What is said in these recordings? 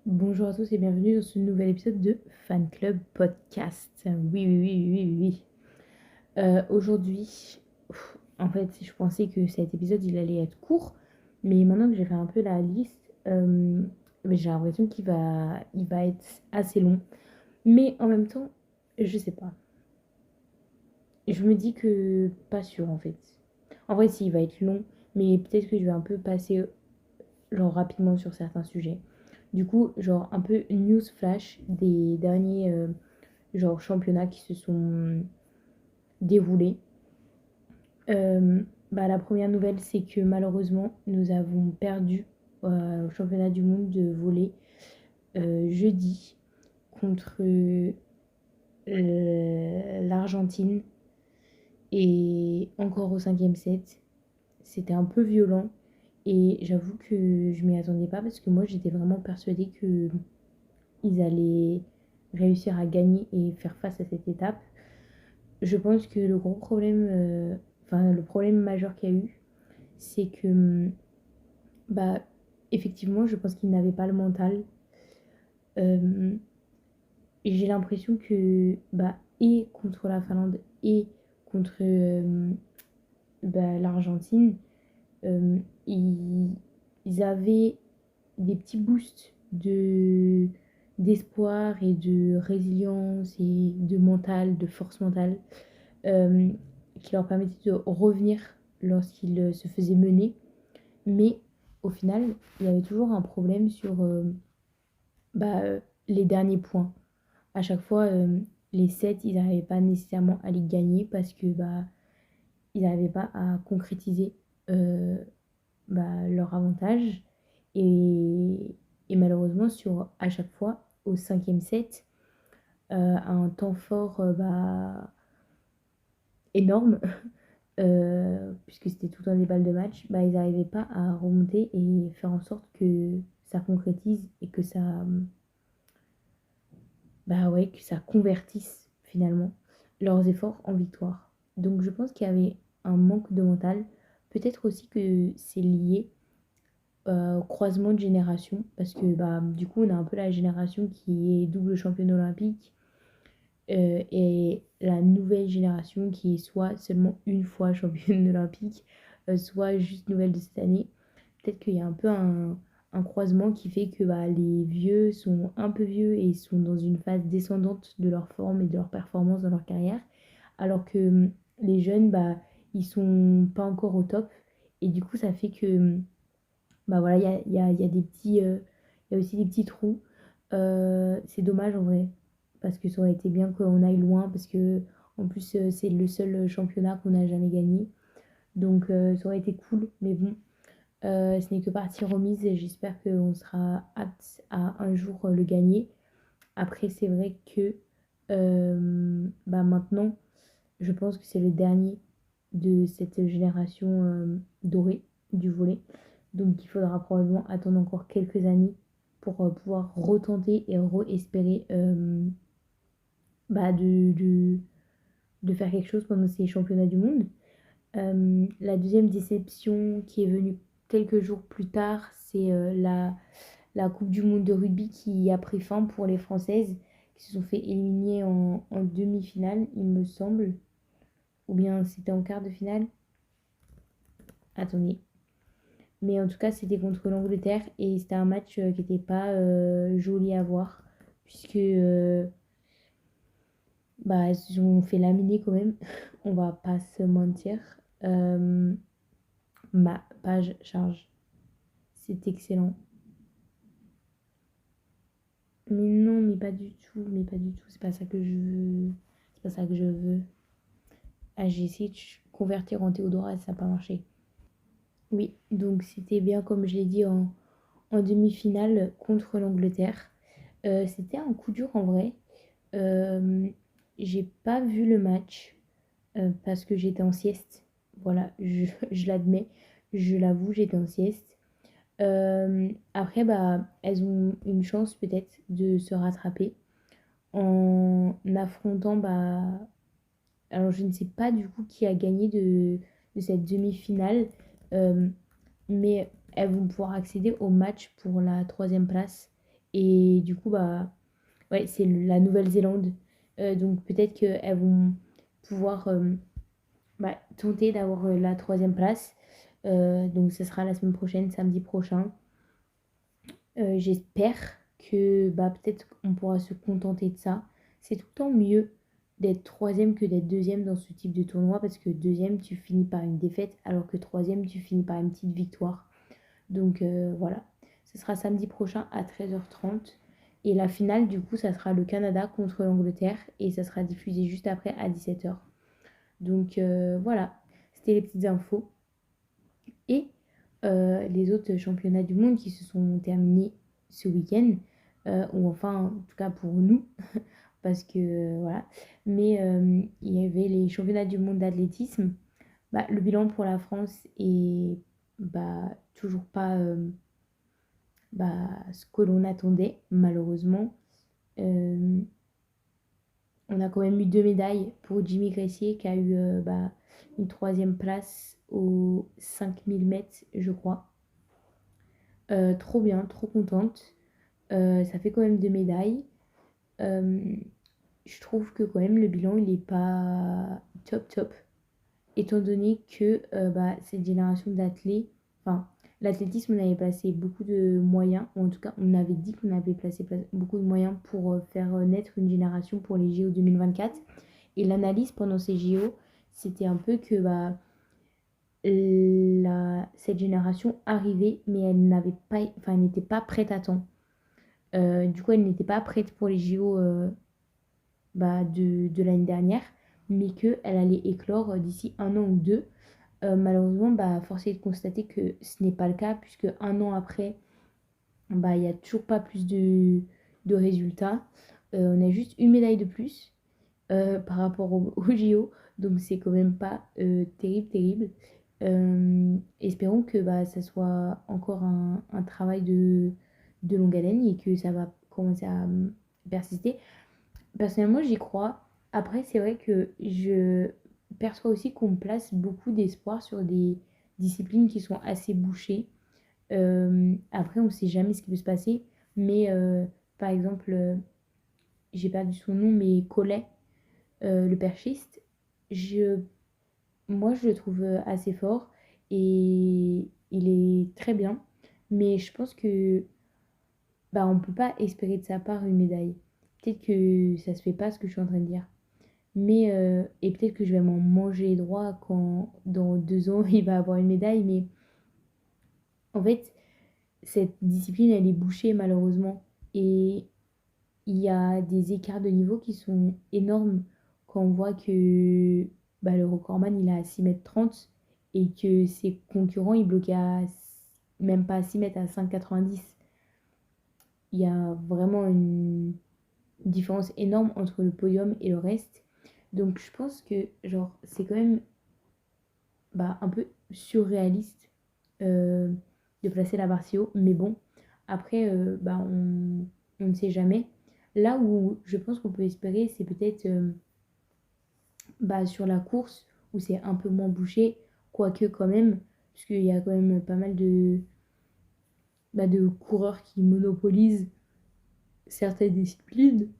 Bonjour à tous et bienvenue dans ce nouvel épisode de Fan Club Podcast. Oui, oui, oui, oui, oui, oui. Aujourd'hui, en fait, je pensais que cet épisode il allait être court, mais maintenant que j'ai fait un peu la liste, mais j'ai l'impression qu'il va être assez long. Mais en même temps, je sais pas. Je me dis que pas sûr en fait. En vrai, si, il va être long, mais peut-être que je vais un peu passer genre rapidement sur certains sujets. Du coup, genre un peu news flash des derniers genre championnats qui se sont déroulés. La première nouvelle, c'est que malheureusement, nous avons perdu au championnat du monde de volley jeudi contre l'Argentine et encore au cinquième set. C'était un peu violent et j'avoue que je m'y attendais pas parce que moi j'étais vraiment persuadée que ils allaient réussir à gagner et faire face à cette étape. Je pense que le gros problème, le problème majeur qu'il y a eu, c'est que, bah, effectivement, je pense qu'ils n'avaient pas le mental. Euh, et j'ai l'impression que, et contre la Finlande et contre l'Argentine, euh, ils, ils avaient des petits boosts d'espoir et de résilience et de mental, de force mentale, euh, qui leur permettait de revenir lorsqu'ils se faisaient mener. Mais au final, il y avait toujours un problème sur bah, euh, les derniers points. À chaque fois, les sets, ils n'arrivaient pas nécessairement à les gagner parce que ils n'arrivaient pas à concrétiser euh, leur avantage. Et, et malheureusement, à chaque fois, au cinquième set, à un temps fort énorme, puisque c'était tout un des balles de match, ils n'arrivaient pas à remonter et faire en sorte que ça concrétise et que ouais, que ça convertisse finalement leurs efforts en victoire. Donc je pense qu'il y avait un manque de mental. Peut-être aussi que c'est lié au croisement de génération, parce que du coup on a un peu la génération qui est double championne olympique et la nouvelle génération qui est soit seulement une fois championne olympique, soit juste nouvelle de cette année. Peut-être qu'il y a un peu un croisement qui fait que les vieux sont un peu vieux et sont dans une phase descendante de leur forme et de leur performance dans leur carrière, alors que les jeunes, ils sont pas encore au top. Et du coup, ça fait que voilà, il y a des petits, il y a aussi des petits trous. C'est dommage en vrai, parce que ça aurait été bien qu'on aille loin, parce que en plus, c'est le seul championnat qu'on n'a jamais gagné. Donc, ça aurait été cool, mais bon, ce n'est que partie remise et j'espère qu'on sera apte à un jour le gagner. Après, c'est vrai que maintenant, je pense que c'est le dernier de cette génération dorée du volley. Donc il faudra probablement attendre encore quelques années pour pouvoir retenter et re-espérer de faire quelque chose pendant ces championnats du monde. La deuxième déception qui est venue quelques jours plus tard, c'est la Coupe du monde de rugby qui a pris fin pour les Françaises, qui se sont fait éliminer en demi-finale, il me semble. Ou bien c'était en quart de finale. Attendez. Mais en tout cas, c'était contre l'Angleterre et c'était un match qui n'était pas joli à voir, puisque ils ont fait laminer quand même, on va pas se mentir. Euh, Ma page charge, c'est excellent. Mais non, mais pas du tout, mais pas du tout, c'est pas ça que je veux. C'est pas ça que je veux. Ah, j'ai essayé de convertir en Théodora et ça n'a pas marché. Oui, donc c'était bien comme je l'ai dit en demi-finale contre l'Angleterre. C'était un coup dur en vrai. Euh, j'ai pas vu le match parce que j'étais en sieste. Voilà, je l'admets, je l'avoue, j'étais en sieste. Après, elles ont une chance peut-être de se rattraper en affrontant. Alors, je ne sais pas du coup qui a gagné de cette demi-finale, euh, mais elles vont pouvoir accéder au match pour la troisième place Et du coup, bah, ouais, c'est la Nouvelle-Zélande. Donc peut-être qu'elles vont pouvoir bah, tenter d'avoir la troisième place. Donc ce sera la semaine prochaine, samedi prochain. J'espère que bah, peut-être on pourra se contenter de ça. C'est tout le temps mieux d'être troisième que d'être deuxième dans ce type de tournoi parce que deuxième, tu finis par une défaite alors que troisième, tu finis par une petite victoire. Donc voilà, ce sera samedi prochain à 13h30. Et la finale, du coup, ça sera le Canada contre l'Angleterre et ça sera diffusé juste après à 17h. Donc voilà, c'était les petites infos. Et les autres championnats du monde qui se sont terminés ce week-end, ou enfin, en tout cas pour nous, parce que voilà. Mais il y avait les championnats du monde d'athlétisme. Bah, le bilan pour la France est bah, toujours pas bah, ce que l'on attendait, malheureusement. Euh, on a quand même eu 2 médailles pour Jimmy Gressier qui a eu bah, une troisième place aux 5000 mètres, je crois. Trop bien, trop contente. Ça fait quand même 2 médailles. Euh, je trouve que quand même le bilan il est pas top top. Étant donné que bah, cette génération d'athlètes, enfin l'athlétisme on avait placé beaucoup de moyens, ou en tout cas on avait dit qu'on avait placé beaucoup de moyens pour faire naître une génération pour les JO 2024. Et l'analyse pendant ces JO, c'était un peu que bah, cette génération arrivait, mais elle n'avait pas, enfin, elle n'était pas prête à temps. Du coup, elle n'était pas prête pour les JO bah, de l'année dernière, mais qu'elle allait éclore d'ici 1 an ou 2. Malheureusement, bah, force est de constater que ce n'est pas le cas, puisque 1 an après, bah, il n'y a toujours pas plus de résultats. On a juste une médaille de plus par rapport au JO, donc c'est quand même pas terrible, terrible. Espérons que bah, ça soit encore un travail de longue haleine et que ça va commencer à persister. Personnellement, j'y crois. Après, c'est vrai que je perçois aussi qu'on place beaucoup d'espoir sur des disciplines qui sont assez bouchées. Après, on ne sait jamais ce qui peut se passer. Mais par exemple, j'ai perdu son nom, mais Collet, le perchiste, je, moi, je le trouve assez fort et il est très bien. Mais je pense que bah, on peut pas espérer de sa part une médaille. Peut-être que ça se fait pas ce que je suis en train de dire. Mais, et peut-être que je vais m'en manger droit quand dans 2 ans il va avoir une médaille. Mais en fait, cette discipline, elle est bouchée malheureusement. Et il y a des écarts de niveau qui sont énormes quand on voit que bah, le recordman il est à 6,30 m et que ses concurrents ils bloquaient à même pas à 6 mètres, à 5,90 m. Il y a vraiment une différence énorme entre le podium et le reste. Donc je pense que genre c'est quand même bah, un peu surréaliste euh, de placer la barre si haut. Mais bon, après, bah, on ne sait jamais. Là où je pense qu'on peut espérer, c'est peut-être bah, sur la course, où c'est un peu moins bouché, quoique quand même, puisqu'il y a quand même pas mal bah, de coureurs qui monopolisent certaines disciplines.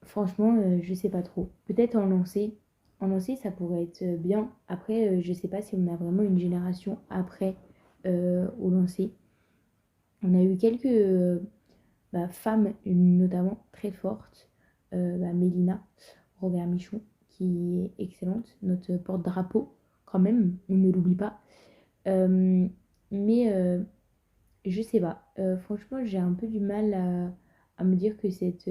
Franchement, je sais pas trop. Peut-être en lancer. En lancer, ça pourrait être bien. Après, je sais pas si on a vraiment une génération après au lancer. On a eu quelques bah, femmes, notamment très fortes. Bah, Mélina Robert Michon, qui est excellente. Notre porte-drapeau, quand même, on ne l'oublie pas. Euh, mais je sais pas. Franchement, j'ai un peu du mal à me dire que cette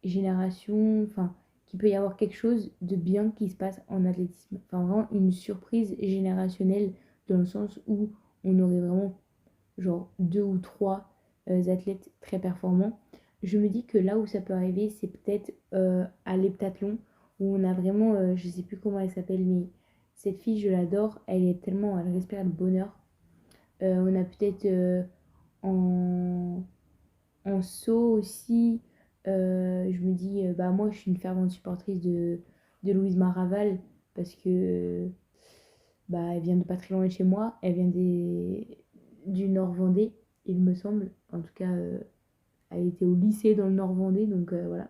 génération, enfin, qu'il peut y avoir quelque chose de bien qui se passe en athlétisme. Enfin, vraiment une surprise générationnelle dans le sens où on aurait vraiment genre 2 ou 3 athlètes très performants. Je me dis que là où ça peut arriver, c'est peut-être à l'heptathlon où on a vraiment, je sais plus comment elle s'appelle, mais cette fille, je l'adore, elle est tellement, elle respire le bonheur. On a peut-être en, en saut aussi, je me dis, bah moi je suis une fervente supportrice de Louise Maraval parce que bah, elle vient de pas très loin de chez moi, elle vient du Nord Vendée il me semble. En tout cas, elle était au lycée dans le Nord-Vendée, donc voilà.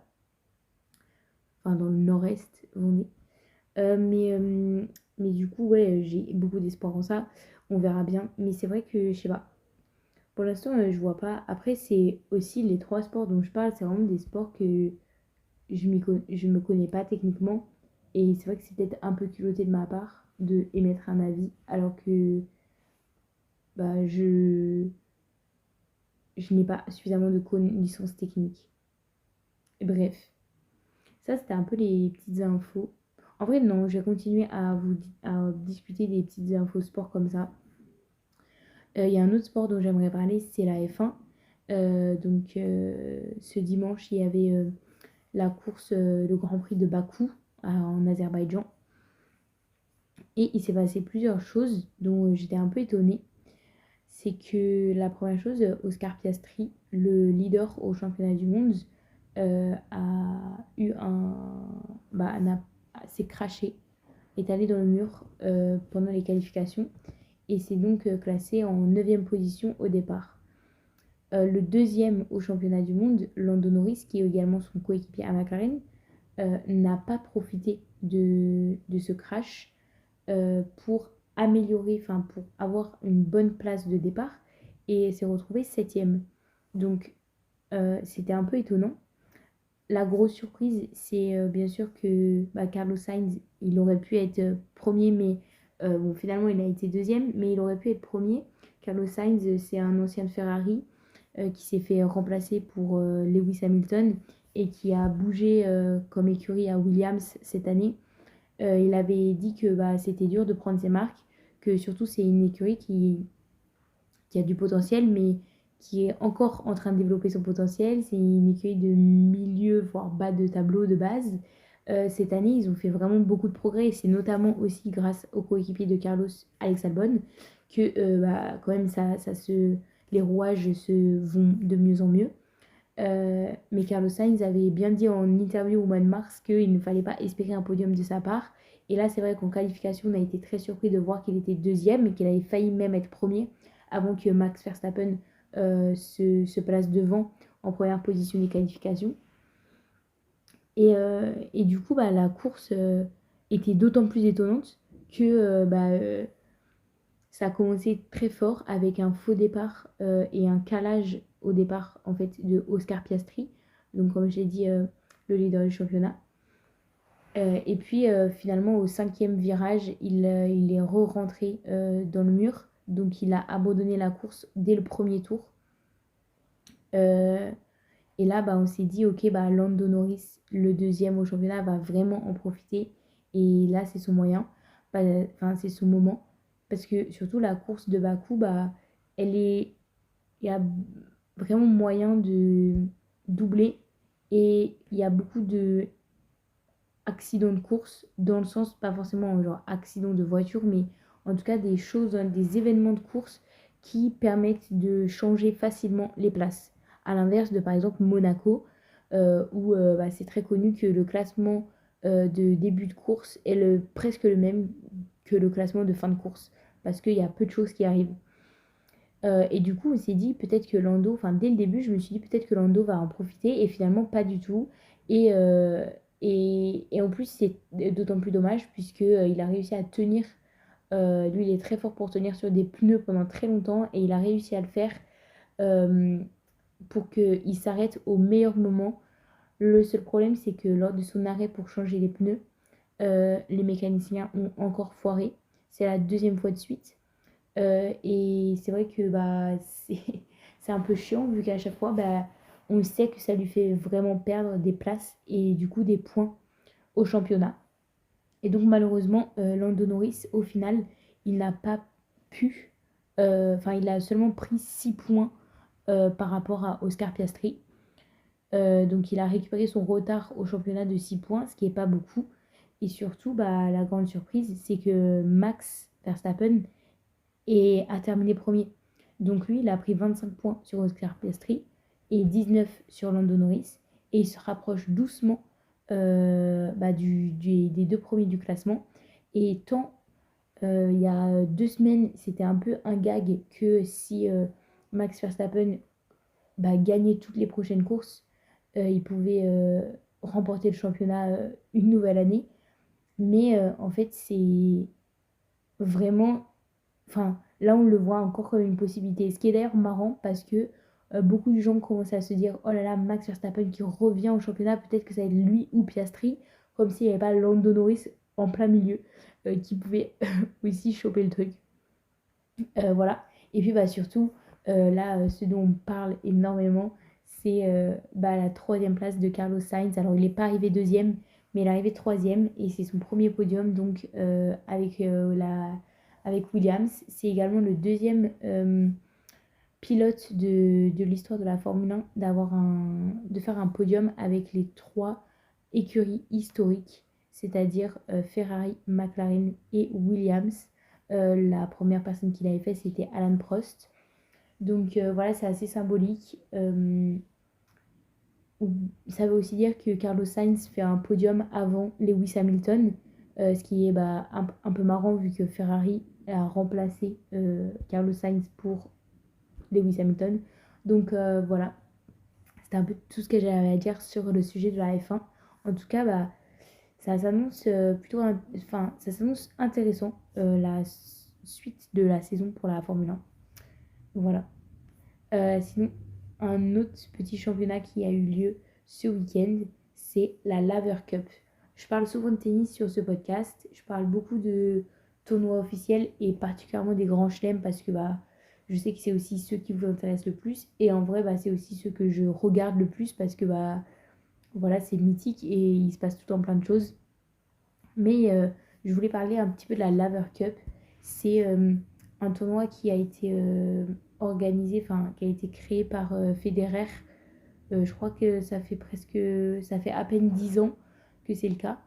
Enfin, dans le Nord-Est Vendée. Euh, mais, euh, mais du coup, ouais, j'ai beaucoup d'espoir en ça. On verra bien. Mais c'est vrai que, je sais pas. Pour l'instant, je vois pas. Après, c'est aussi les trois sports dont je parle, c'est vraiment des sports que je me connais pas techniquement. Et c'est vrai que c'est peut-être un peu culotté de ma part de émettre un avis, alors que bah, je n'ai pas suffisamment de connaissances techniques. Et bref, ça c'était un peu les petites infos. En vrai, non, je vais continuer à discuter des petites infos sport comme ça. Il y a un autre sport dont j'aimerais parler, c'est la F1. Ce dimanche, il y avait la course, le Grand Prix de Bakou en Azerbaïdjan. Et il s'est passé plusieurs choses dont j'étais un peu étonnée. C'est que la première chose, Oscar Piastri, le leader au championnat du monde, a eu un. Bah, s'est craché, est allé dans le mur pendant les qualifications et s'est donc classé en 9e position au départ. Le deuxième au championnat du monde, Lando Norris, qui est également son coéquipier à McLaren, n'a pas profité de ce crash pour améliorer, enfin pour avoir une bonne place de départ et s'est retrouvé septième. Donc c'était un peu étonnant. La grosse surprise, c'est bien sûr que bah, Carlos Sainz, il aurait pu être premier, mais bon, finalement il a été deuxième, mais il aurait pu être premier. Carlos Sainz, c'est un ancien de Ferrari qui s'est fait remplacer pour Lewis Hamilton et qui a bougé comme écurie à Williams cette année. Il avait dit que bah, c'était dur de prendre ses marques, que surtout c'est une écurie qui a du potentiel, mais qui est encore en train de développer son potentiel. C'est une écurie de milieu, voire bas de tableau de base. Cette année, ils ont fait vraiment beaucoup de progrès et c'est notamment aussi grâce au coéquipier de Carlos, Alex Albon, que bah, quand même les rouages se vont de mieux en mieux. Mais Carlos Sainz avait bien dit en interview au mois de mars qu'il ne fallait pas espérer un podium de sa part. Et là, c'est vrai qu'en qualification, on a été très surpris de voir qu'il était deuxième et qu'il avait failli même être premier avant que Max Verstappen se place devant en première position des qualifications. Et du coup, bah, la course était d'autant plus étonnante que ça a commencé très fort avec un faux départ et un calage au départ en fait de Oscar Piastri, donc comme j'ai dit le leader du championnat. Et puis finalement au cinquième virage, il est re-rentré dans le mur, donc il a abandonné la course dès le premier tour. Euh, et là, bah, on s'est dit, ok, bah, Lando Norris, le deuxième au championnat, va vraiment en profiter. Et là, c'est son moyen, enfin, c'est son moment. Parce que surtout, la course de Bakou, bah, il y a vraiment moyen de doubler. Et il y a beaucoup de accidents de course, dans le sens, pas forcément genre accident de voiture, mais en tout cas des choses, hein, des événements de course qui permettent de changer facilement les places. À l'inverse de par exemple Monaco, où bah, c'est très connu que le classement de début de course est presque le même que le classement de fin de course, parce qu'il y a peu de choses qui arrivent. Et du coup, on s'est dit peut-être que Lando, enfin dès le début, je me suis dit peut-être que Lando va en profiter et finalement pas du tout. Et, euh, et en plus, c'est d'autant plus dommage puisque il a réussi à tenir. Lui, il est très fort pour tenir sur des pneus pendant très longtemps et il a réussi à le faire euh, pour qu'il s'arrête au meilleur moment. Le seul problème, c'est que lors de son arrêt pour changer les pneus, les mécaniciens ont encore foiré. C'est la deuxième fois de suite. Et c'est vrai que bah, c'est c'est un peu chiant vu qu'à chaque fois, bah, on sait que ça lui fait vraiment perdre des places et du coup des points au championnat. Et donc malheureusement, Lando Norris, au final, il n'a pas pu, enfin il a seulement pris 6 points par rapport à Oscar Piastri. Donc il a récupéré son retard au championnat de 6 points, ce qui n'est pas beaucoup. Et surtout, bah, la grande surprise, c'est que Max Verstappen a terminé premier. Donc lui, il a pris 25 points sur Oscar Piastri et 19 sur Lando Norris. Et il se rapproche doucement bah, des deux premiers du classement. Et tant il y a 2 semaines, c'était un peu un gag que si Max Verstappen gagnait toutes les prochaines courses, il pouvait remporter le championnat une nouvelle année. Mais en fait, c'est vraiment... Enfin, là, on le voit encore comme une possibilité. Ce qui est d'ailleurs marrant parce que beaucoup de gens commencent à se dire, oh là là, Max Verstappen qui revient au championnat, peut-être que ça va être lui ou Piastri, comme s'il n'y avait pas Lando Norris en plein milieu qui pouvait aussi choper le truc. Voilà. Et puis surtout, là, ce dont on parle énormément, c'est la troisième place de Carlos Sainz. Alors, il n'est pas arrivé deuxième, mais il est arrivé troisième et c'est son premier podium donc avec Williams. C'est également le deuxième pilote de l'histoire de la Formule 1 de faire un podium avec les trois écuries historiques, c'est-à-dire Ferrari, McLaren et Williams. La première personne qui l'avait fait, c'était Alan Prost. Donc voilà, c'est assez symbolique. Ça veut aussi dire que Carlos Sainz fait un podium avant Lewis Hamilton, ce qui est un peu marrant vu que Ferrari a remplacé Carlos Sainz pour Lewis Hamilton. Donc voilà, c'était un peu tout ce que j'avais à dire sur le sujet de la F1. En tout cas, ça s'annonce ça s'annonce intéressant la suite de la saison pour la Formule 1. Voilà. Sinon, un autre petit championnat qui a eu lieu ce week-end, c'est la Laver Cup. Je parle souvent de tennis sur ce podcast. Je parle beaucoup de tournois officiels et particulièrement des grands chelems parce que je sais que c'est aussi ceux qui vous intéressent le plus. Et en vrai, c'est aussi ceux que je regarde le plus parce que voilà, c'est mythique et il se passe tout le temps plein de choses. Mais je voulais parler un petit peu de la Laver Cup. C'est un tournoi qui a été organisé, enfin qui a été créé par Federer. Je crois que ça fait à peine 10 ans que c'est le cas.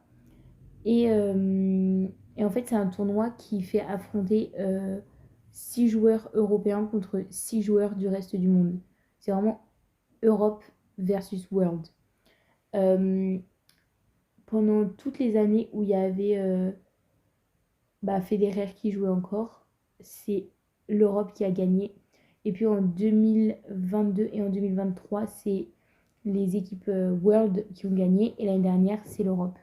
Et en fait, c'est un tournoi qui fait affronter 6 joueurs européens contre 6 joueurs du reste du monde. C'est vraiment Europe versus World. Euh, Pendant toutes les années où il y avait Federer qui jouait encore, c'est l'Europe qui a gagné. Et puis en 2022 et en 2023, c'est les équipes World qui ont gagné. Et l'année dernière, c'est l'Europe.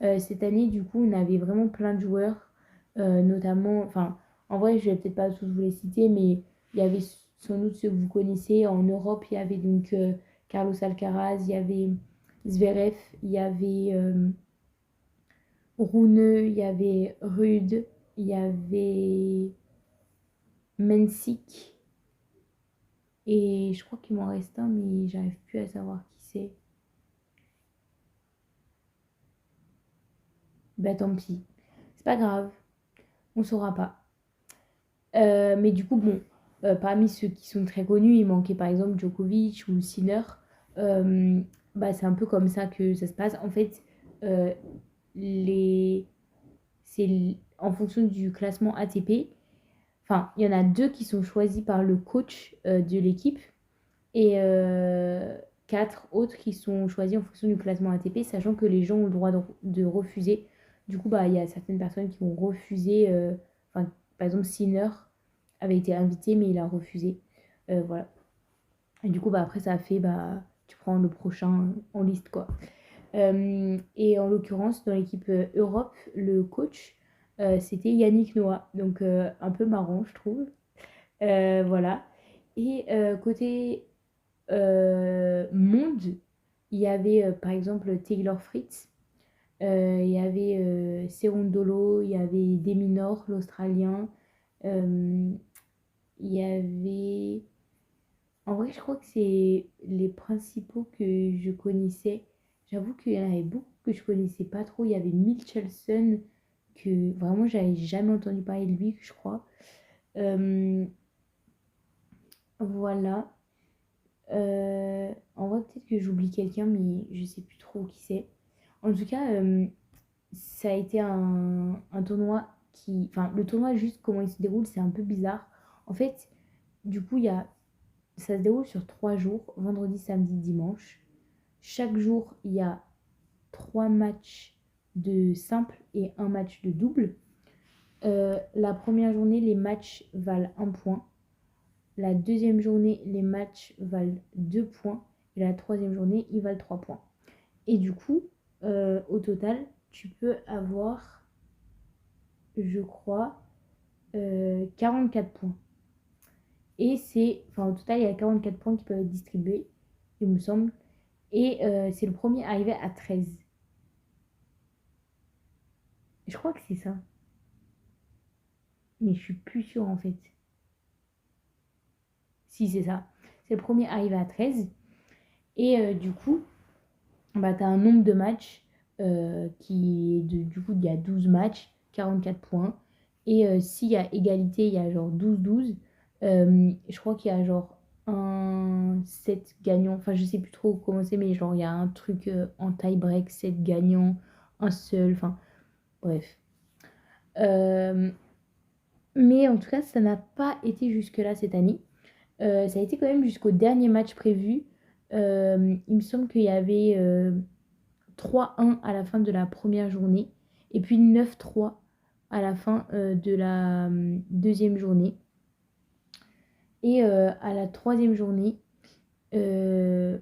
Cette année, du coup, on avait vraiment plein de joueurs, notamment, enfin, en vrai, je vais peut-être pas tous vous les citer, mais il y avait sans doute ceux que vous connaissez. En Europe, il y avait donc Carlos Alcaraz, il y avait Zverev, il y avait Rune, il y avait Rude, il y avait Mensik, et je crois qu'il m'en reste un, mais j'arrive plus à savoir qui c'est. Tant pis, c'est pas grave, on saura pas. Mais du coup, bon, parmi ceux qui sont très connus, il manquait par exemple Djokovic ou Sinner. Euh, c'est un peu comme ça que ça se passe. En fait, euh, les... en fonction du classement ATP. Enfin, il y en a deux qui sont choisis par le coach de l'équipe et quatre autres qui sont choisis en fonction du classement ATP, sachant que les gens ont le droit de refuser. Du coup, il y a certaines personnes qui ont refusé. Par exemple, Sinner avait été invité, mais il a refusé. Voilà. Et du coup, après, ça a fait, tu prends le prochain en liste, quoi. Et en l'occurrence, dans l'équipe Europe, le coach, c'était Yannick Noah. Donc, un peu marrant, je trouve. Voilà. Et côté monde, il y avait par exemple Taylor Fritz, il y avait Serundolo, il y avait Deminor, l'Australien, euh, il y avait... En vrai, je crois que c'est les principaux que je connaissais. J'avoue qu'il y en avait beaucoup que je connaissais pas trop. Il y avait Michelson, que vraiment j'avais jamais entendu parler de lui, je crois. Euh, voilà. En vrai, peut-être que j'oublie quelqu'un, mais je sais plus trop qui c'est. En tout cas, ça a été un tournoi qui... Enfin, le tournoi, juste comment il se déroule, c'est un peu bizarre. En fait, du coup, ça se déroule sur 3 jours, vendredi, samedi, dimanche. Chaque jour, il y a 3 matchs de simple et un match de double. La première journée, les matchs valent 1 point. la deuxième journée, les matchs valent 2 points. Et la troisième journée, ils valent 3 points. Et du coup, au total, tu peux avoir, je crois, 44 points. Et au total, il y a 44 points qui peuvent être distribués, il me semble. Et c'est le premier arrivé à 13. Je crois que c'est ça. Mais je suis plus sûre en fait. Si, c'est ça. C'est le premier arrivé à 13. Et du coup, bah, tu as un nombre de matchs qui est du coup, il y a 12 matchs, 44 points. Et s'il y a égalité, il y a genre 12-12. Je crois qu'il y a genre un 7 gagnant. Enfin, je sais plus trop comment c'est, mais genre, il y a un truc en tie-break, 7 gagnants, un seul. Enfin, bref. Euh, mais en tout cas, ça n'a pas été jusque-là cette année. Ça a été quand même jusqu'au dernier match prévu. Il me semble qu'il y avait 3-1 à la fin de la première journée et puis 9-3 à la fin de la deuxième journée. Et à la troisième journée, il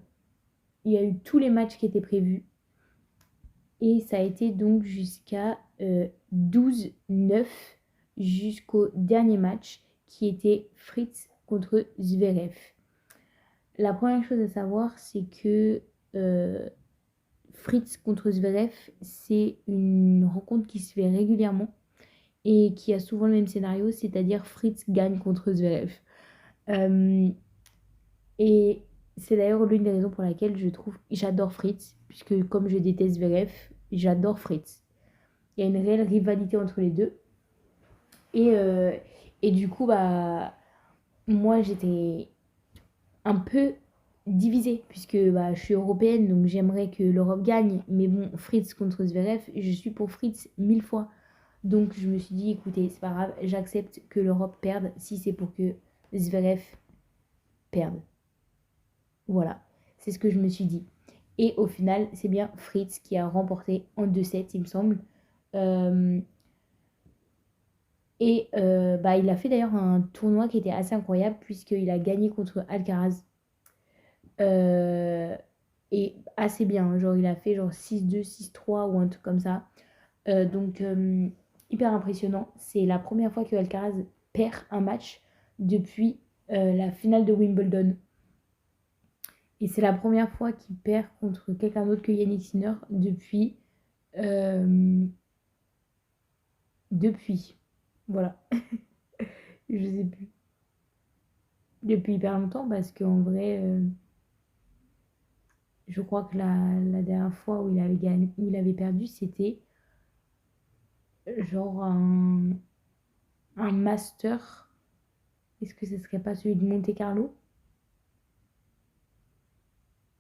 y a eu tous les matchs qui étaient prévus. Et ça a été donc jusqu'à 12-9 jusqu'au dernier match qui était Fritz contre Zverev. La première chose à savoir, c'est que Fritz contre Zverev, c'est une rencontre qui se fait régulièrement et qui a souvent le même scénario, c'est-à-dire Fritz gagne contre Zverev. Euh, et c'est d'ailleurs l'une des raisons pour laquelle j'adore Fritz, puisque comme je déteste Zverev, j'adore Fritz. Il y a une réelle rivalité entre les deux. Et, euh, et du coup, bah, moi, j'étais un peu divisée, puisque bah, je suis européenne, donc j'aimerais que l'Europe gagne. Mais bon, Fritz contre Zverev, je suis pour Fritz 1000 fois. Donc je me suis dit, écoutez, c'est pas grave, j'accepte que l'Europe perde si c'est pour que Zverev perde. Voilà, c'est ce que je me suis dit. Et au final, c'est bien Fritz qui a remporté en 2-7, il me semble. Euh, et bah, il a fait d'ailleurs un tournoi qui était assez incroyable, puisqu'il a gagné contre Alcaraz. Euh, et assez bien, hein. Genre il a fait genre 6-2, 6-3 ou un truc comme ça. Donc hyper impressionnant. C'est la première fois que Alcaraz perd un match depuis la finale de Wimbledon. Et c'est la première fois qu'il perd contre quelqu'un d'autre que Yannick Sinner depuis. euh, depuis. Voilà. Je sais plus. Depuis hyper longtemps parce qu'en vrai, je crois que la dernière fois où il avait gagné, où il avait perdu, c'était genre un master. Est-ce que ce serait pas celui de Monte Carlo?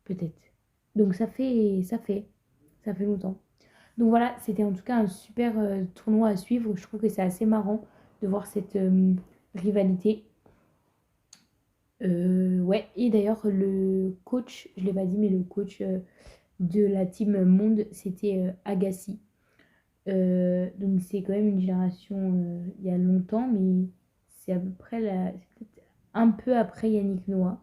Peut-être. Donc ça fait longtemps. Donc voilà, c'était en tout cas un super tournoi à suivre. Je trouve que c'est assez marrant de voir cette rivalité. Ouais, et d'ailleurs, le coach, je ne l'ai pas dit, mais le coach de la team Monde, c'était Agassi. Donc c'est quand même une génération il y a longtemps, mais c'est à peu près c'est peut-être un peu après Yannick Noah.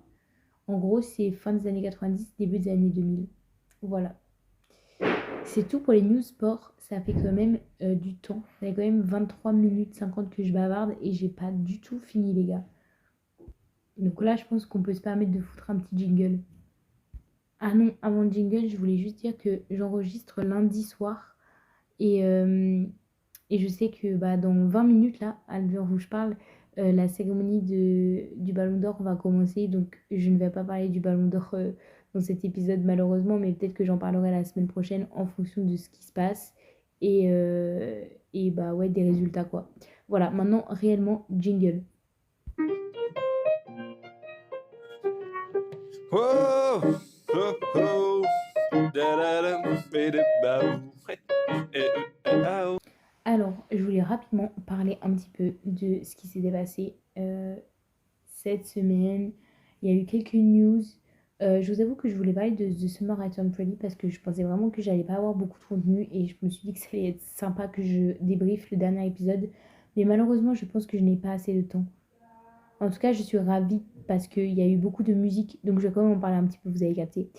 En gros, c'est fin des années 90, début des années 2000. Voilà. C'est tout pour les news sport. Ça fait quand même du temps. Ça fait quand même 23 minutes 50 que je bavarde et j'ai pas du tout fini, les gars. Donc là, je pense qu'on peut se permettre de foutre un petit jingle. Ah non, avant le jingle, je voulais juste dire que j'enregistre lundi soir et, et je sais que bah, dans 20 minutes, là, à l'heure où je parle, la cérémonie du Ballon d'Or va commencer. Donc je ne vais pas parler du Ballon d'Or dans cet épisode malheureusement, mais peut-être que j'en parlerai la semaine prochaine en fonction de ce qui se passe et bah ouais, des résultats quoi. Voilà, maintenant réellement jingle. Whoa, oh, oh, da-da-dum, bidi-bow. Alors, je voulais rapidement parler un petit peu de ce qui s'était passé cette semaine. Il y a eu quelques news. Je vous avoue que je voulais parler de The Summer I Turned Pretty parce que je pensais vraiment que j'allais pas avoir beaucoup de contenu et je me suis dit que ça allait être sympa que je débriefe le dernier épisode. Mais malheureusement, je pense que je n'ai pas assez de temps. En tout cas, je suis ravie parce qu'il y a eu beaucoup de musique. Donc, je vais quand même en parler un petit peu, vous avez capté.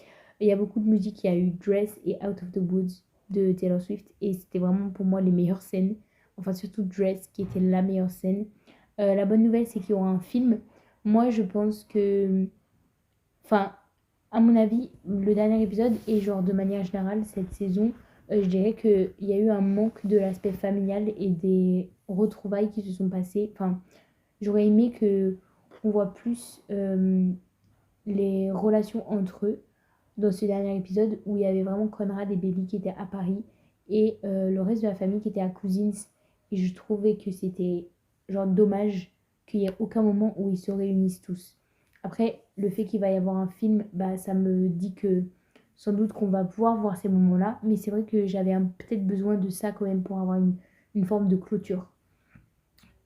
Il y a beaucoup de musique. Il y a eu Dress et Out of the Woods de Taylor Swift. Et c'était vraiment pour moi les meilleures scènes. Enfin, surtout Dress qui était la meilleure scène. La bonne nouvelle, c'est qu'il y aura un film. Moi, je pense que. Enfin, à mon avis, le dernier épisode et genre de manière générale, cette saison, je dirais qu'il y a eu un manque de l'aspect familial et des retrouvailles qui se sont passées. Enfin, j'aurais aimé que on voit plus les relations entre eux dans ce dernier épisode où il y avait vraiment Conrad et Bailey qui étaient à Paris et le reste de la famille qui était à Cousins. Et je trouvais que c'était genre dommage qu'il n'y ait aucun moment où ils se réunissent tous. Après, le fait qu'il va y avoir un film, bah, ça me dit que sans doute qu'on va pouvoir voir ces moments-là. Mais c'est vrai que j'avais peut-être besoin de ça quand même pour avoir une forme de clôture.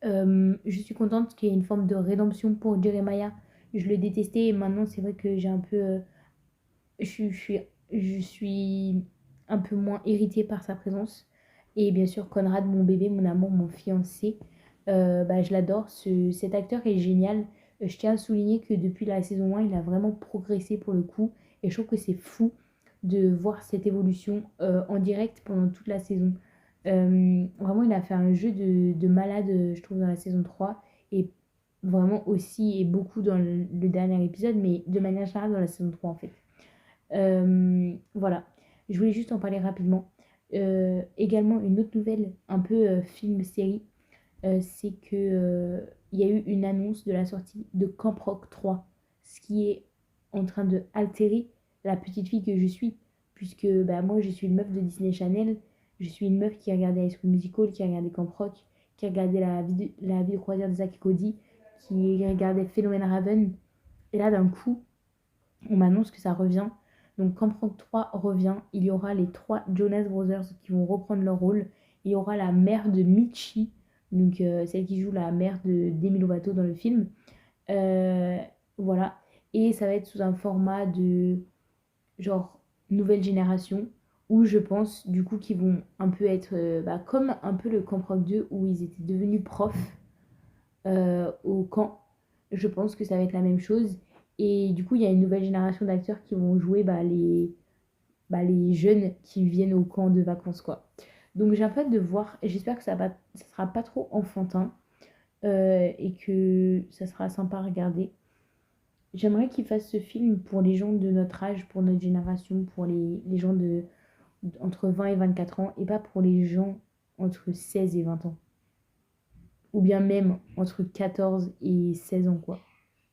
Je suis contente qu'il y ait une forme de rédemption pour Jeremiah. Je le détestais et maintenant c'est vrai que j'ai un peu je suis un peu moins irritée par sa présence. Et bien sûr, Conrad, mon bébé, mon amour, mon fiancé, bah, je l'adore. Cet acteur est génial. Je tiens à souligner que depuis la saison 1, il a vraiment progressé pour le coup. Et je trouve que c'est fou de voir cette évolution en direct pendant toute la saison. Vraiment, il a fait un jeu de malade, je trouve, dans la saison 3. Et vraiment aussi, et beaucoup dans le dernier épisode, mais de manière générale dans la saison 3 en fait. Voilà, je voulais juste en parler rapidement. Également, une autre nouvelle, un peu film-série, c'est que il y a eu une annonce de la sortie de Camp Rock 3, ce qui est en train de altérer la petite fille que je suis, puisque bah, moi je suis une meuf de Disney Channel, je suis une meuf qui a regardé High School Musical, qui a regardé Camp Rock, qui a regardé la vie de croisière de Zack et Cody, qui regardait Phénomène Raven, et là d'un coup, on m'annonce que ça revient. Donc quand Prank 3 revient, il y aura les trois Jonas Brothers qui vont reprendre leur rôle. Il y aura la mère de Michi, donc celle qui joue la mère de Demi Lovato dans le film. Euh, voilà. Et ça va être sous un format de genre nouvelle génération, où je pense du coup qu'ils vont un peu être bah, comme un peu le Camp Rock 2 où ils étaient devenus profs au camp. Je pense que ça va être la même chose. Et du coup, il y a une nouvelle génération d'acteurs qui vont jouer bah, les jeunes qui viennent au camp de vacances, quoi. Donc j'ai hâte de voir. J'espère que ça sera pas trop enfantin et que ça sera sympa à regarder. J'aimerais qu'ils fassent ce film pour les gens de notre âge, pour notre génération, pour les gens entre 20 et 24 ans, et pas pour les gens entre 16 et 20 ans. Ou bien même entre 14 et 16 ans, quoi.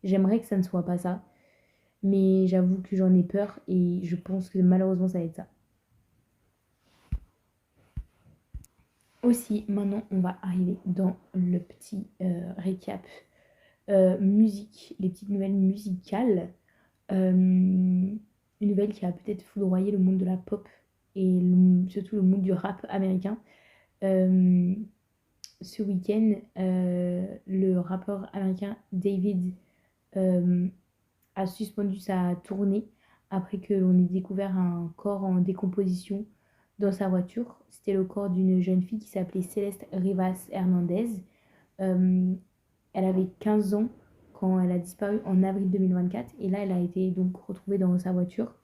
J'aimerais que ça ne soit pas ça, mais j'avoue que j'en ai peur et je pense que malheureusement ça va être ça. Aussi, maintenant, on va arriver dans le petit récap musique, les petites nouvelles musicales. Une nouvelle qui a peut-être foudroyé le monde de la pop et surtout le monde du rap américain. Euh, Ce week-end, le rappeur américain David euh, a suspendu sa tournée après que l'on ait découvert un corps en décomposition dans sa voiture. C'était le corps d'une jeune fille qui s'appelait Céleste Rivas Hernandez. Euh, Elle avait 15 ans quand elle a disparu en avril 2024 et là elle a été donc retrouvée dans sa voiture.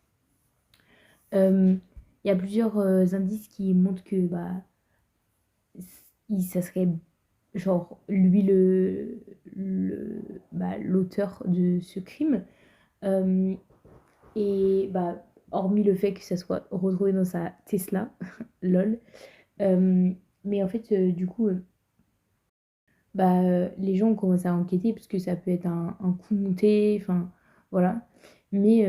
Il y a plusieurs indices qui montrent que bah, ça serait genre lui bah, l'auteur de ce crime. Euh, Et bah, hormis le fait que ça soit retrouvé dans sa Tesla, lol. Euh, mais en fait, du coup, bah, les gens ont commencé à enquêter parce que ça peut être un coup monté, enfin, voilà. Mais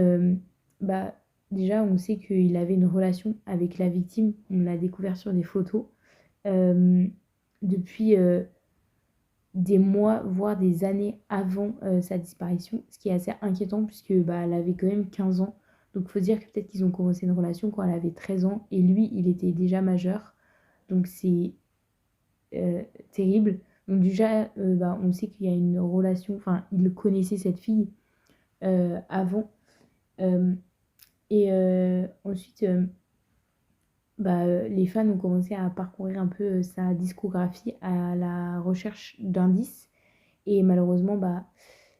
bah, déjà, on sait qu'il avait une relation avec la victime, on l'a découvert sur des photos, euh, depuis des mois, voire des années avant sa disparition, ce qui est assez inquiétant puisque bah, elle avait quand même 15 ans. Donc il faut dire que peut-être qu'ils ont commencé une relation quand elle avait 13 ans et lui, il était déjà majeur. Donc c'est euh, terrible. Donc déjà, bah, on sait qu'il y a une relation, enfin, il connaissait cette fille avant. Euh, et ensuite, bah, les fans ont commencé à parcourir un peu sa discographie à la recherche d'indices. Et malheureusement, bah,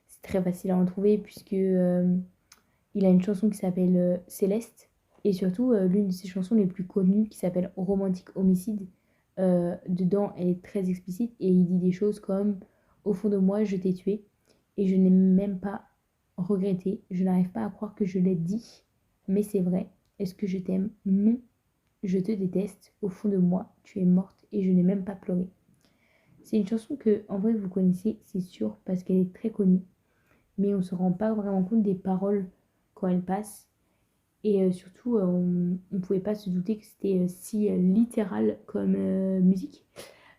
c'est très facile à en trouver puisque il a une chanson qui s'appelle Céleste. Et surtout, l'une de ses chansons les plus connues qui s'appelle Romantique Homicide. Dedans, elle est très explicite et il dit des choses comme au fond de moi, je t'ai tué et je n'ai même pas regretté. Je n'arrive pas à croire que je l'ai dit, mais c'est vrai. Est-ce que je t'aime? Non, je te déteste. Au fond de moi, tu es morte et je n'ai même pas pleuré. C'est une chanson que, en vrai, vous connaissez, c'est sûr, parce qu'elle est très connue. Mais on ne se rend pas vraiment compte des paroles quand elle passe. Et surtout, on ne pouvait pas se douter que c'était si littéral comme musique.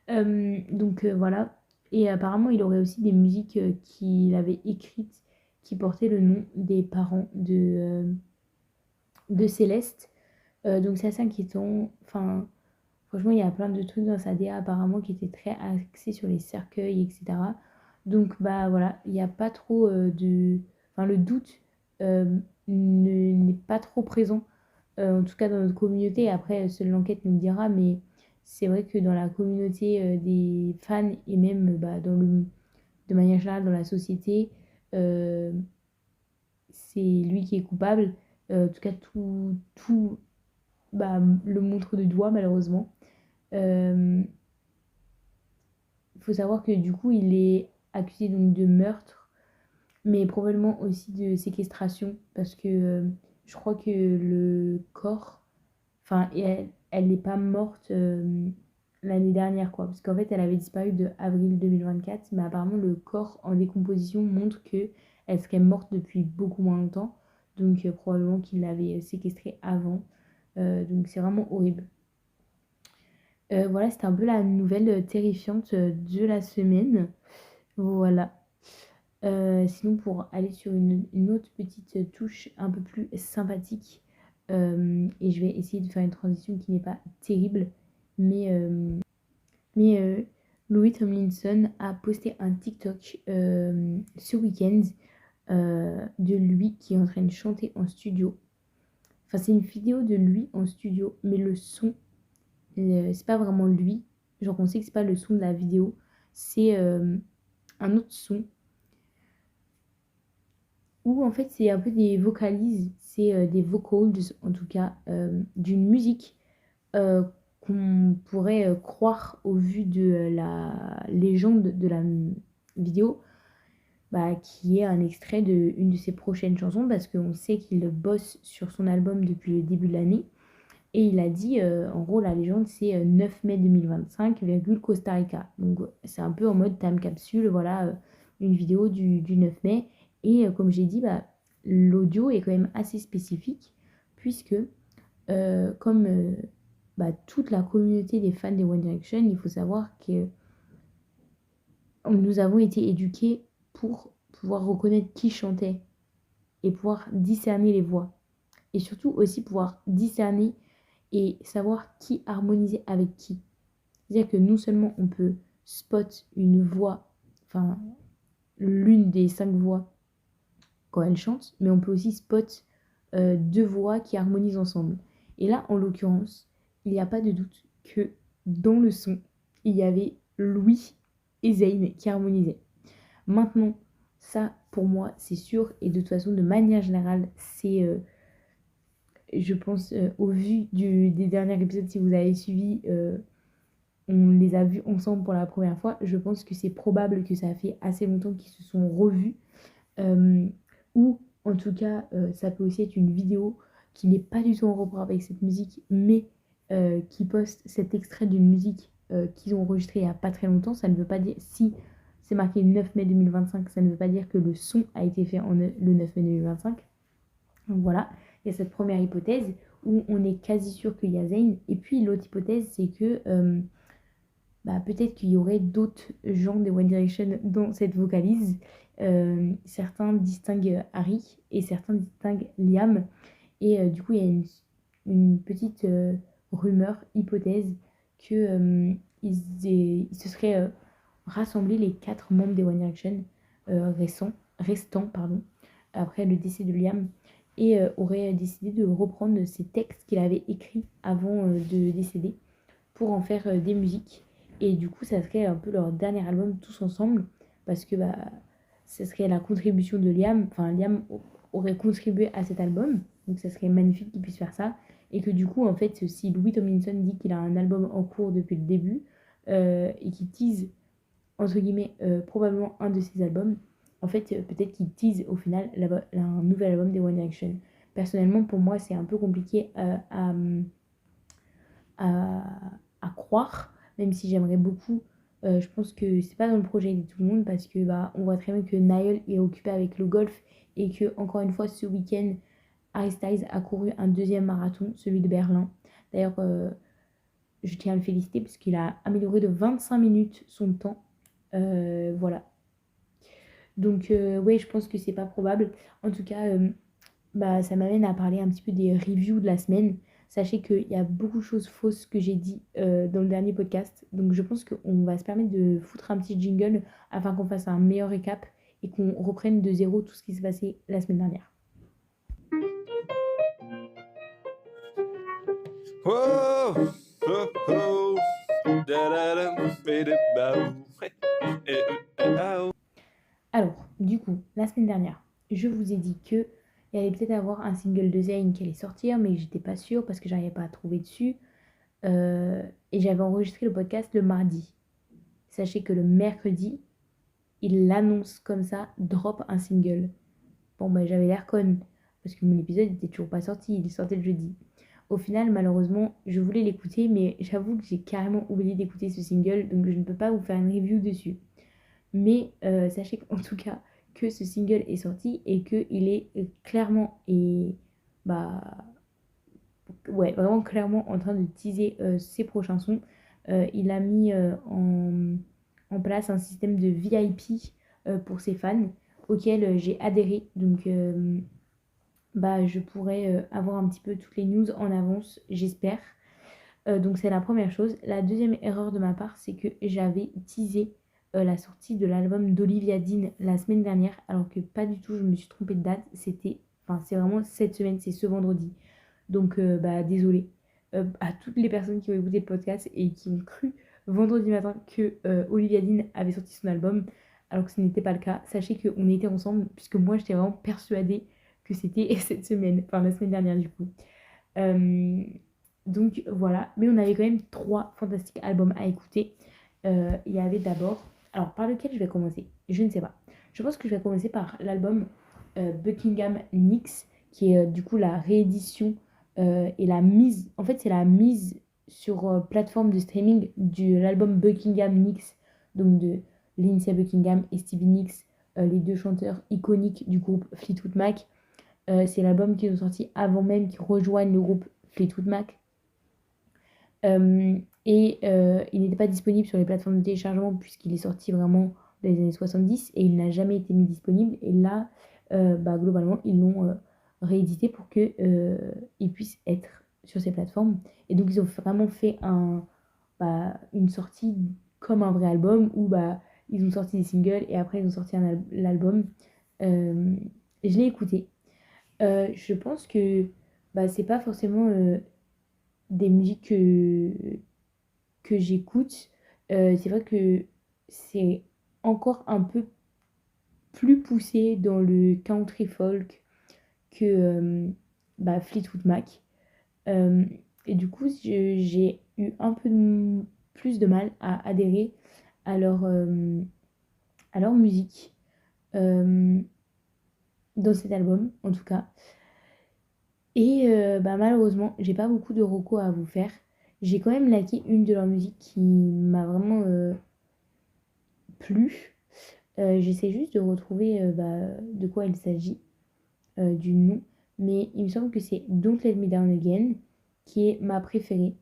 Donc voilà. Et apparemment, il aurait aussi des musiques qu'il avait écrites qui portaient le nom des parents de Céleste. Donc c'est assez inquiétant. Enfin, franchement, il y a plein de trucs dans sa DA apparemment qui étaient très axés sur les cercueils, etc. Donc bah voilà, il n'y a pas trop de... Enfin, le doute n'est pas trop présent, en tout cas dans notre communauté. Après, seule l'enquête nous le dira, mais c'est vrai que dans la communauté des fans et même bah, de manière générale dans la société, euh, c'est lui qui est coupable. En tout cas, tout bah, le montre du doigt malheureusement. Il faut savoir que du coup, il est accusé donc de meurtre, mais probablement aussi de séquestration, parce que je crois que le corps, enfin, elle n'est pas morte l'année dernière, quoi, parce qu'en fait, elle avait disparu de avril 2024, mais apparemment, le corps en décomposition montre que elle serait morte depuis beaucoup moins longtemps, donc probablement qu'il l'avait séquestrée avant, donc c'est vraiment horrible. Voilà, c'était un peu la nouvelle terrifiante de la semaine. Voilà. Sinon, pour aller sur une autre petite touche un peu plus sympathique, et je vais essayer de faire une transition qui n'est pas terrible, mais, euh, mais Louis Tomlinson a posté un TikTok ce week-end de lui qui est en train de chanter en studio. Enfin, c'est une vidéo de lui en studio, mais le son c'est pas vraiment lui. Genre, on sait que c'est pas le son de la vidéo, c'est un autre son où en fait c'est un peu des vocalises, c'est des vocals en tout cas d'une musique euh, qu'on pourrait croire au vu de la légende de la vidéo, bah, qui est un extrait de une de ses prochaines chansons parce qu'on sait qu'il bosse sur son album depuis le début de l'année. Et il a dit, en gros, la légende, c'est 9 mai 2025, virgule Costa Rica. Donc, c'est un peu en mode time capsule, voilà, une vidéo du 9 mai. Et comme j'ai dit, bah, l'audio est quand même assez spécifique, puisque comme bah, toute la communauté des fans des One Direction, il faut savoir que nous avons été éduqués pour pouvoir reconnaître qui chantait et pouvoir discerner les voix. Et surtout aussi pouvoir discerner et savoir qui harmonisait avec qui. C'est-à-dire que non seulement on peut spot une voix, enfin l'une des 5 voix quand elle chante, mais on peut aussi spot 2 voix qui harmonisent ensemble. Et là, en l'occurrence, il n'y a pas de doute que dans le son, il y avait Louis et Zayn qui harmonisaient. Maintenant, ça, pour moi, c'est sûr, et de toute façon, de manière générale, c'est je pense, au vu des derniers épisodes, si vous avez suivi, on les a vus ensemble pour la première fois. Je pense que c'est probable que ça fait assez longtemps qu'ils se sont revus. Euh, ou en tout cas, ça peut aussi être une vidéo qui n'est pas du tout en rapport avec cette musique, mais qui poste cet extrait d'une musique qu'ils ont enregistrée il n'y a pas très longtemps. Ça ne veut pas dire, si c'est marqué 9 mai 2025, ça ne veut pas dire que le son a été fait le 9 mai 2025. Donc voilà, il y a cette première hypothèse où on est quasi sûr qu'il y a Zayn. Et puis l'autre hypothèse, c'est que bah, peut-être qu'il y aurait d'autres gens des One Direction dans cette vocalise. Certains distinguent Harry et certains distinguent Liam. Et du coup, il y a une petite rumeur, hypothèse, que ils se seraient rassemblés les 4 membres des One Direction restants, pardon, après le décès de Liam, et aurait décidé de reprendre ces textes qu'il avait écrits avant de décéder pour en faire des musiques. Et du coup, ça serait un peu leur dernier album tous ensemble. parce que bah, ce serait la contribution de Liam. Enfin, Liam aurait contribué à cet album, donc ça serait magnifique qu'il puisse faire ça. Et que du coup, en fait, si Louis Tomlinson dit qu'il a un album en cours depuis le début et qu'il tease, entre guillemets, probablement un de ses albums, en fait, peut-être qu'il tease au final un nouvel album des One Direction. Personnellement, pour moi, c'est un peu compliqué à, à croire, même si j'aimerais beaucoup. Je pense que c'est pas dans le projet de tout le monde parce que bah, on voit très bien que Niall est occupé avec le golf et que, encore une fois, ce week-end, Harry Styles a couru un deuxième marathon, celui de Berlin. D'ailleurs, je tiens à le féliciter parce qu'il a amélioré de 25 minutes son temps. Voilà. Donc, ouais, je pense que c'est pas probable. En tout cas, bah, ça m'amène à parler un petit peu des reviews de la semaine. Sachez qu'il y a beaucoup de choses fausses que j'ai dit dans le dernier podcast. Donc, je pense qu'on va se permettre de foutre un petit jingle afin qu'on fasse un meilleur récap et qu'on reprenne de zéro tout ce qui s'est passé la semaine dernière. Whoa, oh, oh, da-da-dum, ba-da-bow. Hey, eh, ah, oh. Alors, du coup, la semaine dernière, je vous ai dit que il allait peut-être avoir un single de Zayn qui allait sortir, mais j'étais pas sûre parce que j'arrivais pas à trouver dessus. Et j'avais enregistré le podcast le mardi. Sachez que le mercredi, il l'annonce comme ça, drop un single. Bon, bah j'avais l'air conne, parce que mon épisode n'était toujours pas sorti, il sortait le jeudi. Au final, malheureusement, je voulais l'écouter, mais j'avoue que j'ai carrément oublié d'écouter ce single, donc je ne peux pas vous faire une review dessus. Mais sachez en tout cas que ce single est sorti et qu'il est clairement et bah ouais, vraiment clairement en train de teaser ses prochains sons. Il a mis en place un système de VIP pour ses fans auquel j'ai adhéré. Donc bah, je pourrais avoir un petit peu toutes les news en avance, j'espère. Donc c'est la première chose. La deuxième erreur de ma part, c'est que j'avais teasé la sortie de l'album d'Olivia Dean la semaine dernière, alors que pas du tout, je me suis trompée de date. C'est vraiment cette semaine, c'est ce vendredi. Donc bah désolée à toutes les personnes qui ont écouté le podcast et qui ont cru vendredi matin que Olivia Dean avait sorti son album, alors que ce n'était pas le cas. Sachez qu'on était ensemble, puisque moi j'étais vraiment persuadée que c'était cette semaine, enfin la semaine dernière du coup. Euh, donc voilà, mais on avait quand même 3 fantastiques albums à écouter. Il y avait d'abord, alors par lequel je vais commencer? Je ne sais pas. Je pense que je vais commencer par l'album Buckingham Nicks, qui est du coup la réédition et la mise, en fait c'est la mise sur plateforme de streaming de l'album Buckingham Nicks, donc de Lindsay Buckingham et Stevie Nicks, les deux chanteurs iconiques du groupe Fleetwood Mac. C'est l'album qu'ils ont sorti avant même qu'ils rejoignent le groupe Fleetwood Mac. Il n'était pas disponible sur les plateformes de téléchargement puisqu'il est sorti vraiment dans les années 70 et il n'a jamais été mis disponible. Et là, bah, globalement, ils l'ont réédité pour qu'il puisse être sur ces plateformes. Et donc, ils ont vraiment fait bah, une sortie comme un vrai album où bah, ils ont sorti des singles et après, ils ont sorti l'album. Et je l'ai écouté. Je pense que bah, c'est pas forcément des musiques que j'écoute. C'est vrai que c'est encore un peu plus poussé dans le country folk que bah, Fleetwood Mac. Euh, et du coup, j'ai eu un peu plus de mal à adhérer à à leur musique euh, dans cet album, en tout cas. Et bah, malheureusement, j'ai pas beaucoup de recos à vous faire. J'ai quand même liké une de leurs musiques qui m'a vraiment plu. J'essaie juste de retrouver bah, de quoi il s'agit, du nom. Mais il me semble que c'est Don't Let Me Down Again qui est ma préférée.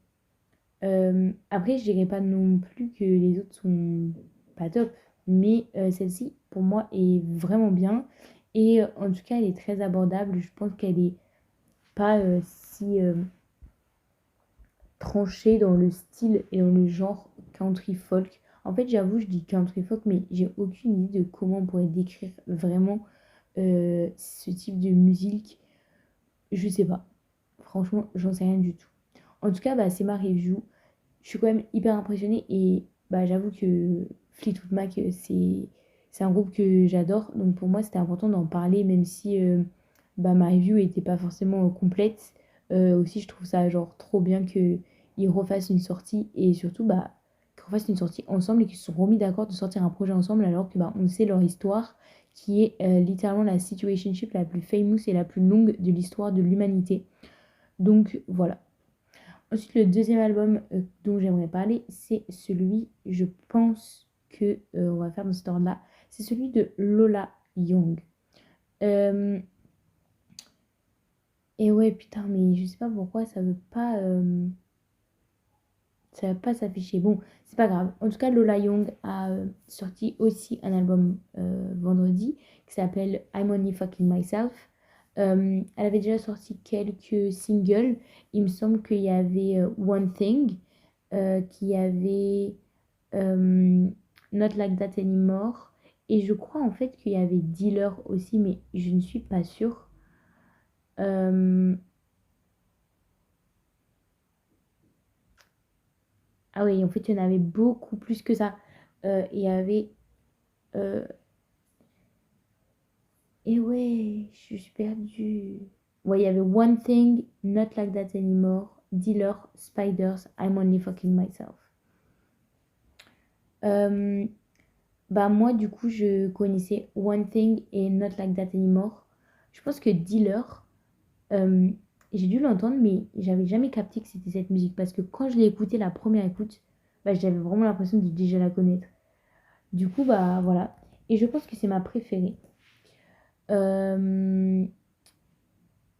Après, je dirais pas non plus que les autres sont pas top. Mais celle-ci, pour moi, est vraiment bien. Et en tout cas, elle est très abordable. Je pense qu'elle est pas si tranchée dans le style et dans le genre country folk. En fait, j'avoue, je dis country folk, mais j'ai aucune idée de comment on pourrait décrire vraiment ce type de musique. Je sais pas. Franchement, j'en sais rien du tout. En tout cas, bah, c'est ma review. Je suis quand même hyper impressionnée et bah, j'avoue que Fleetwood Mac, c'est un groupe que j'adore, donc pour moi c'était important d'en parler, même si ma review était pas forcément complète. Aussi, je trouve ça genre trop bien qu'ils refassent une sortie et surtout qu'ils refassent une sortie ensemble et qu'ils se sont remis d'accord de sortir un projet ensemble alors que on sait leur histoire qui est littéralement la situationship la plus famous et la plus longue de l'histoire de l'humanité. Donc voilà. Ensuite, le deuxième album dont j'aimerais parler, c'est celui, je pense que on va faire dans cet ordre-là, c'est celui de Lola Young. Euh, et ouais, putain, mais je sais pas pourquoi ça veut pas s'afficher. Bon, c'est pas grave. En tout cas, Lola Young a sorti aussi un album vendredi qui s'appelle I'm Only Fucking Myself. Elle avait déjà sorti quelques singles. Il me semble qu'il y avait One Thing, qu'il y avait euh, Not Like That Anymore. Et je crois en fait qu'il y avait Dealer aussi, mais je ne suis pas sûre. Euh, Ah oui, en fait, il y en avait beaucoup plus que ça. Il y avait... euh, Et ouais, je suis perdue. Ouais, il y avait One Thing, Not Like That Anymore, Dealer, Spiders, I'm Only Fucking Myself. Euh, Moi, du coup, je connaissais One Thing et Not Like That Anymore. Je pense que Dealer, euh, j'ai dû l'entendre, mais j'avais jamais capté que c'était cette musique. Parce que quand je l'ai écoutée la première écoute, j'avais vraiment l'impression de déjà la connaître. Du coup, voilà. Et je pense que c'est ma préférée. Euh,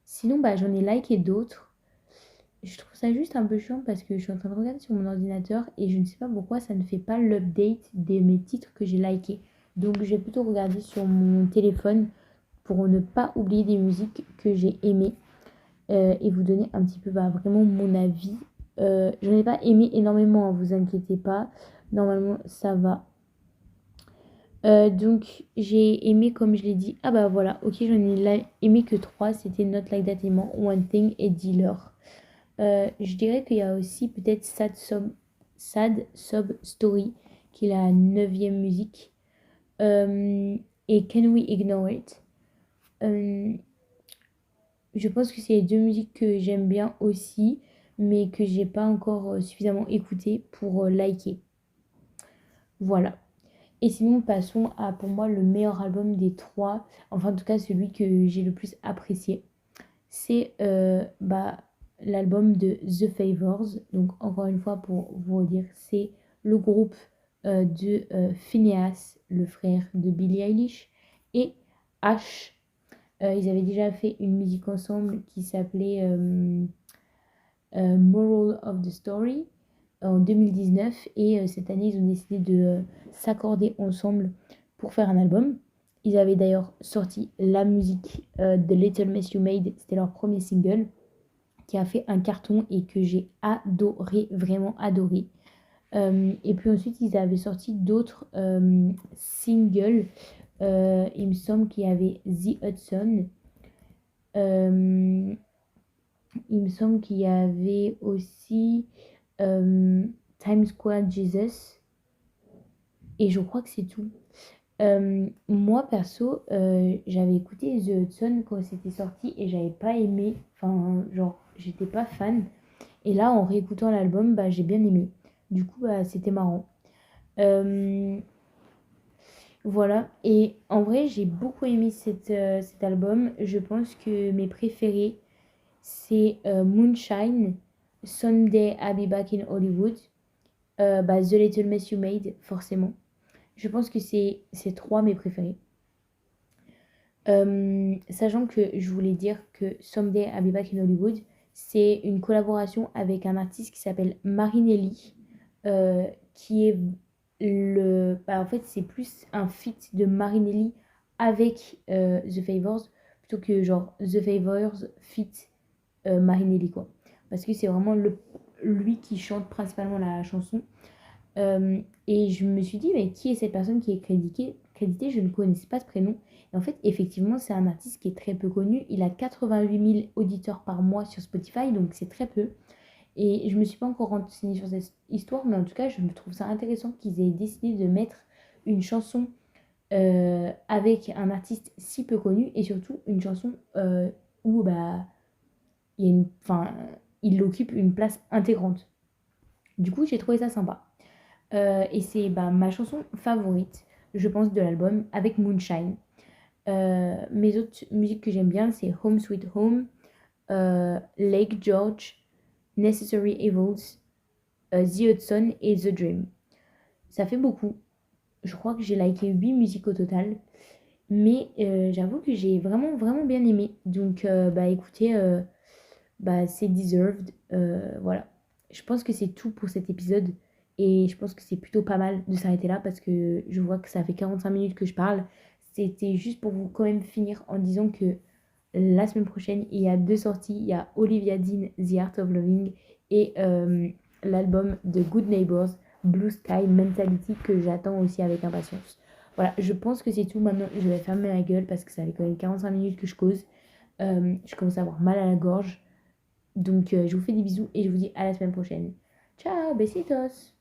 Sinon, j'en ai liké d'autres. Je trouve ça juste un peu chiant parce que je suis en train de regarder sur mon ordinateur et je ne sais pas pourquoi ça ne fait pas l'update de mes titres que j'ai likés. Donc, je vais plutôt regarder sur mon téléphone pour ne pas oublier des musiques que j'ai aimées et vous donner un petit peu vraiment mon avis. J'en ai pas aimé énormément, hein, vous inquiétez pas. Normalement, ça va. Donc j'ai aimé comme je l'ai dit. Ah bah voilà, ok, j'en ai aimé que trois. C'était Not Like That Anymore, One Thing et Dealer. Je dirais qu'il y a aussi peut-être Sad Sob Story, qui est la neuvième musique. Euh, et Can We Ignore It? Euh, je pense que c'est les deux musiques que j'aime bien aussi, mais que j'ai pas encore suffisamment écoutées pour liker. Voilà. Et sinon, passons à pour moi le meilleur album des trois, enfin en tout cas celui que j'ai le plus apprécié. C'est l'album de The Favours. Donc encore une fois pour vous redire, c'est le groupe de Phineas, le frère de Billie Eilish, et Ash. Ils avaient déjà fait une musique ensemble qui s'appelait Moral of the Story en 2019 et cette année ils ont décidé de s'accorder ensemble pour faire un album. Ils avaient d'ailleurs sorti la musique de Little Mess You Made, c'était leur premier single qui a fait un carton et que j'ai adoré, vraiment adoré. Et puis ensuite ils avaient sorti d'autres singles. Il me semble qu'il y avait The Hudson. Euh, il me semble qu'il y avait aussi Times Square Jesus. Et je crois que c'est tout. Moi, perso, j'avais écouté The Hudson quand c'était sorti et j'avais pas aimé. Enfin, genre, j'étais pas fan. Et là, en réécoutant l'album, j'ai bien aimé. Du coup, c'était marrant. Euh, voilà. Et en vrai, j'ai beaucoup aimé cet album. Je pense que mes préférés, c'est Moonshine, Someday I'll Be Back in Hollywood, The Little Mess You Made, forcément. Je pense que c'est ces trois mes préférés. Sachant que je voulais dire que Someday I'll Be Back in Hollywood, c'est une collaboration avec un artiste qui s'appelle Marinelli, qui est en fait, c'est plus un feat de Marinelli avec The Favours, plutôt que genre The Favours feat Marinelli, quoi. Parce que c'est vraiment lui qui chante principalement la chanson. Et je me suis dit, mais qui est cette personne qui est créditée? Je ne connaissais pas ce prénom. Et en fait, effectivement, c'est un artiste qui est très peu connu. Il a 88 000 auditeurs par mois sur Spotify, donc c'est très peu. Et je me suis pas encore renseignée sur cette histoire, mais en tout cas, je me trouve ça intéressant qu'ils aient décidé de mettre une chanson avec un artiste si peu connu et surtout une chanson où bah, il y a enfin, il occupe une place intégrante. Du coup, j'ai trouvé ça sympa. Et c'est bah, ma chanson favorite, je pense, de l'album, avec Moonshine. Mes autres musiques que j'aime bien, c'est Home Sweet Home, Lake George, Necessary Evils, The Hudson et The Dream. Ça fait beaucoup. Je crois que j'ai liké 8 musiques au total. Mais j'avoue que j'ai vraiment, vraiment bien aimé. Donc, bah écoutez, bah, c'est deserved. Voilà. Je pense que c'est tout pour cet épisode. Et je pense que c'est plutôt pas mal de s'arrêter là parce que je vois que ça fait 45 minutes que je parle. C'était juste pour vous quand même finir en disant que la semaine prochaine, il y a deux sorties. Il y a Olivia Dean, The Art of Loving et l'album de Good Neighbors, Blue Sky Mentality, que j'attends aussi avec impatience. Voilà, je pense que c'est tout. Maintenant, je vais fermer ma gueule parce que ça fait quand même 45 minutes que je cause. Je commence à avoir mal à la gorge. Donc, je vous fais des bisous et je vous dis à la semaine prochaine. Ciao, besitos!